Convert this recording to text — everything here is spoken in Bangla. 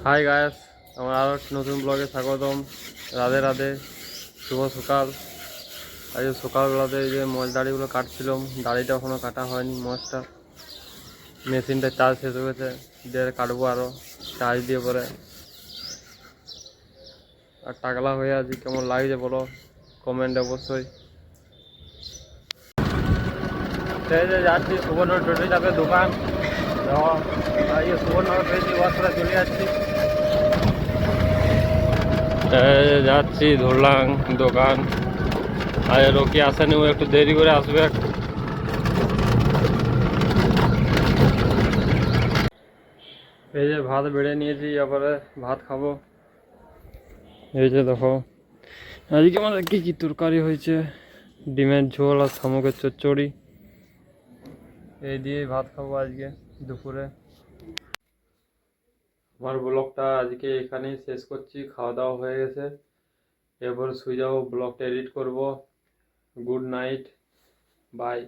হাই গাইস, আমার আরও নতুন ব্লগে স্বাগতম। রাধে রাধে, শুভ সকাল। আজ সকালবেলাতে এই যে মোষ দাড়িগুলো কাটছিলাম, দাড়িটা এখনও কাটা হয়নি। মোষটা মেশিনটা চার্জ শেষ হয়ে গেছে, দিয়ে কাটবো আরও চার্জ দিয়ে পরে। আর টাকলা হয়ে আছি, কেমন লাগছে বলো কমেন্টে অবশ্যই। সেই যে যাচ্ছি সুবর্ণ টোটো চাপে দোকান, সুবর্ণ পেয়েছি ওয়াশ করে চলে যাচ্ছি। যাচ্ছি ধরলাম দোকান। আর রকি আসেনি, ও একটু দেরি করে আসবে। এই যে ভাত বেড়ে নিয়েছি, এবারে ভাত খাবো। এই যে দেখো আজকে আমাদের কি কি তরকারি হয়েছে, ডিমের ঝোল আর শামুকের চচ্চড়ি। এই দিয়ে ভাত খাবো আজকে দুপুরে। আমার ব্লগটা আজকে এখানেই শেষ করছি, খাওয়া দাওয়া হয়ে গেছে। এরপর শুয়ে যাবো, ব্লগটা এডিট করব। Good night, by.